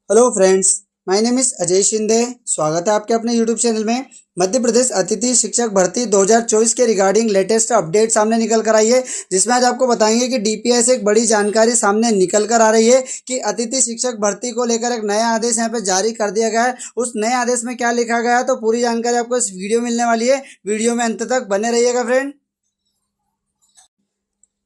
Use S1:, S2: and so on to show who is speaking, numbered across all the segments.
S1: Hello friends, my name is Ajay Shinde. स्वागत है आपके अपने यूट्यूब चैनल में। मध्य प्रदेश अतिथि शिक्षक भर्ती 2024 के रिगार्डिंग लेटेस्ट अपडेट सामने निकल कर आई है, जिसमें आज आपको बताएंगे कि डीपीएस से एक बड़ी जानकारी सामने निकल कर आ रही है कि अतिथि शिक्षक भर्ती को लेकर एक नया आदेश यहाँ पे जारी कर दिया गया है। उस नए आदेश में क्या लिखा गया है, तो पूरी जानकारी आपको इस वीडियो में मिलने वाली है। वीडियो में अंत तक बने रहिएगा फ्रेंड।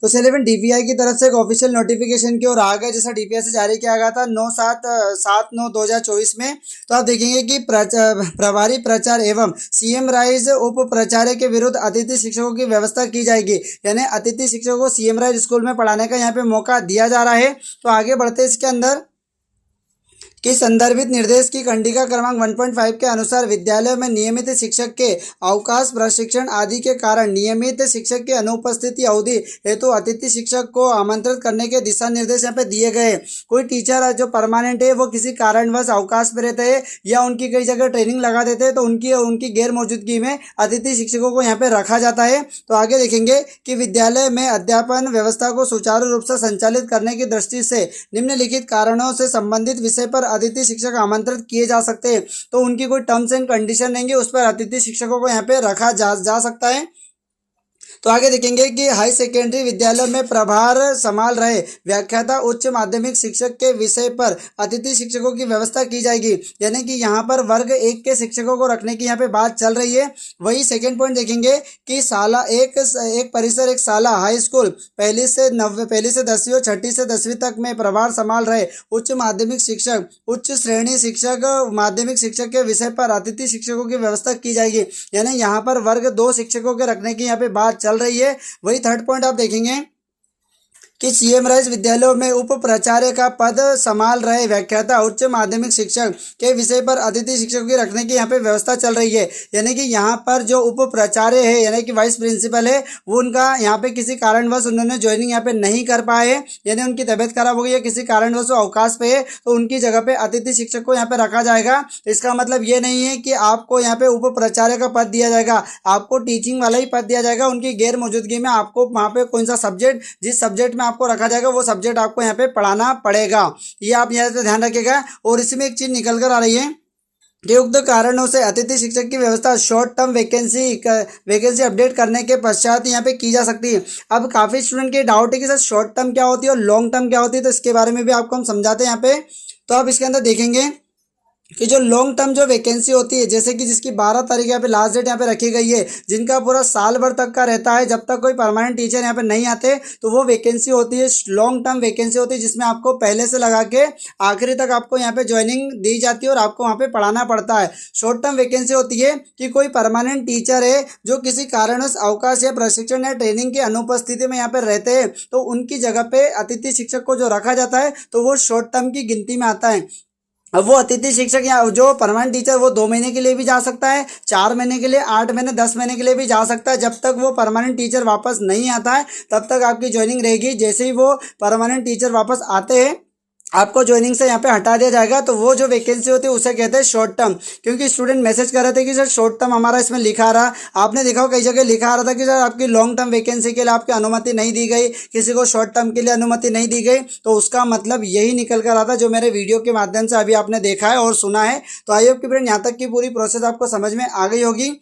S1: तो सेलेवन डीपीआई की तरफ से एक ऑफिशियल नोटिफिकेशन की ओर आ गया, जैसा डीपीआई से जारी किया गया था 9/7/2024 में। तो आप देखेंगे कि प्रभारी प्रचार एवं सीएम राइज उप प्राचार्य के विरुद्ध अतिथि शिक्षकों की व्यवस्था की जाएगी। यानी अतिथि शिक्षकों को सीएम राइज स्कूल में पढ़ाने का यहाँ पे मौका दिया जा रहा है। तो आगे बढ़ते इसके अंदर कि संदर्भित निर्देश की खंडिका क्रमांक 1.5 के अनुसार विद्यालयों में नियमित शिक्षक के अवकाश, प्रशिक्षण आदि के कारण नियमित शिक्षक की अनुपस्थिति अवधि हेतु अतिथि शिक्षक को आमंत्रित करने के दिशा निर्देश यहाँ पे दिए गए। कोई टीचर है जो परमानेंट है, वो किसी कारणवश अवकाश में रहते हैं या उनकी कई जगह ट्रेनिंग लगा देते हैं, तो उनकी गैर मौजूदगी में अतिथि शिक्षकों को यहाँ पे रखा जाता है। तो आगे देखेंगे कि विद्यालय में अध्यापन व्यवस्था को सुचारू रूप से संचालित करने की दृष्टि से निम्नलिखित कारणों से संबंधित विषय पर अतिथि शिक्षक आमंत्रित किए जा सकते हैं। तो उनकी कोई टर्म्स एंड कंडीशन रहेंगे, उस पर अतिथि शिक्षकों को यहाँ पे रखा जा सकता है। तो आगे देखेंगे कि हाई सेकेंडरी विद्यालयों में प्रभार संभाल रहे व्याख्याता उच्च माध्यमिक शिक्षक के विषय पर अतिथि शिक्षकों की व्यवस्था की जाएगी। यानी कि यहाँ पर वर्ग 1 के शिक्षकों को रखने की यहाँ पे बात चल रही है। वही सेकेंड पॉइंट देखेंगे कि शाला एक परिसर एक शाला हाई स्कूल पहली से 10वीं और छठी से 10वीं तक में प्रभार संभाल रहे उच्च माध्यमिक शिक्षक, उच्च श्रेणी शिक्षक, माध्यमिक शिक्षक के विषय पर अतिथि शिक्षकों की व्यवस्था की जाएगी। यानी यहाँ पर वर्ग 2 शिक्षकों के रखने की यहाँ पे बात चल रही है। वही थर्ड पॉइंट आप देखेंगे कि सीएम राइज विद्यालयों में उप प्राचार्य का पद संभाल रहे व्याख्याता उच्च माध्यमिक शिक्षक के विषय पर अतिथि शिक्षकों की रखने की यहाँ पे व्यवस्था चल रही है। यानी कि यहाँ पर जो उप प्राचार्य है यानी कि वाइस प्रिंसिपल है, वो उनका यहाँ पे किसी कारणवश उन्होंने ज्वाइनिंग यहाँ पे नहीं कर पाए, यानी उनकी तबीयत खराब हो गई है, किसी कारणवश वो अवकाश पे है, तो उनकी जगह पे अतिथि शिक्षक को यहाँ पे रखा जाएगा। इसका मतलब ये नहीं है कि आपको यहाँ पे उप प्राचार्य का पद दिया जाएगा, आपको टीचिंग वाला ही पद दिया जाएगा। उनकी गैर मौजूदगी में आपको वहाँ पे कौन सा सब्जेक्ट, जिस सब्जेक्ट में आपको रखा जाएगा वो सब्जेक्ट आपको यहाँ पे पढ़ाना पड़ेगा। ये आप यहाँ से ध्यान रखिएगा। और इसमें एक चीज निकल कर आ रही है कि उक्त कारणों से अतिथि शिक्षक की व्यवस्था शॉर्ट टर्म वैकेंसी अपडेट करने के पश्चात यहाँ पे की जा सकती है। अब काफ़ी स्टूडेंट के डाउट है कि सर शॉर्ट टर्म क्या होती है और लॉन्ग टर्म क्या होती है, तो इसके बारे में भी आपको हम समझाते हैं यहाँ पे। तो आप इसके अंदर देखेंगे कि जो लॉन्ग टर्म जो वैकेंसी होती है, जैसे कि जिसकी 12 तारीख यहाँ पे लास्ट डेट यहाँ पे रखी गई है, जिनका पूरा साल भर तक का रहता है, जब तक कोई परमानेंट टीचर यहाँ पे नहीं आते, तो वो वैकेंसी होती है लॉन्ग टर्म वैकेंसी होती है, जिसमें आपको पहले से लगा के आखिरी तक आपको यहाँ पे ज्वाइनिंग दी जाती है और आपको वहाँ पे पढ़ाना पड़ता है। शॉर्ट टर्म वैकेंसी होती है कि कोई परमानेंट टीचर है जो किसी कारणवश अवकाश या प्रशिक्षण या ट्रेनिंग की अनुपस्थिति में यहाँ पे रहते हैं, तो उनकी जगह पे अतिथि शिक्षक को जो रखा जाता है, तो वो शॉर्ट टर्म की गिनती में आता है। अब वो अतिथि शिक्षक या जो परमानेंट टीचर वो 2 महीने के लिए भी जा सकता है, 4 महीने के लिए, 8 महीने, 10 महीने के लिए भी जा सकता है। जब तक वो परमानेंट टीचर वापस नहीं आता है तब तक आपकी ज्वाइनिंग रहेगी। जैसे ही वो परमानेंट टीचर वापस आते हैं, आपको ज्वाइनिंग से यहाँ पे हटा दिया जाएगा। तो वो जो वैकेंसी होती है उसे कहते हैं शॉर्ट टर्म। क्योंकि स्टूडेंट मैसेज कर रहे थे कि सर शॉर्ट टर्म हमारा इसमें लिखा आ रहा, आपने देखा हो कई जगह लिखा आ रहा था कि सर आपकी लॉन्ग टर्म वैकेंसी के लिए आपकी अनुमति नहीं दी गई, किसी को शॉर्ट टर्म के लिए अनुमति नहीं दी गई। तो उसका मतलब यही निकल कर आता जो मेरे वीडियो के माध्यम से अभी आपने देखा है और सुना है। तो आई होप कि फ्रेंड यहाँ तक की पूरी प्रोसेस आपको समझ में आ गई होगी।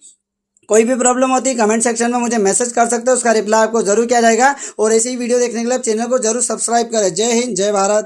S1: कोई भी प्रॉब्लम होती है कमेंट सेक्शन में मुझे मैसेज कर सकते हैं, उसका रिप्लाई आपको जरूर किया जाएगा। और ऐसी ही वीडियो देखने के लिए चैनल को जरूर सब्सक्राइब करें। जय हिंद, जय भारत।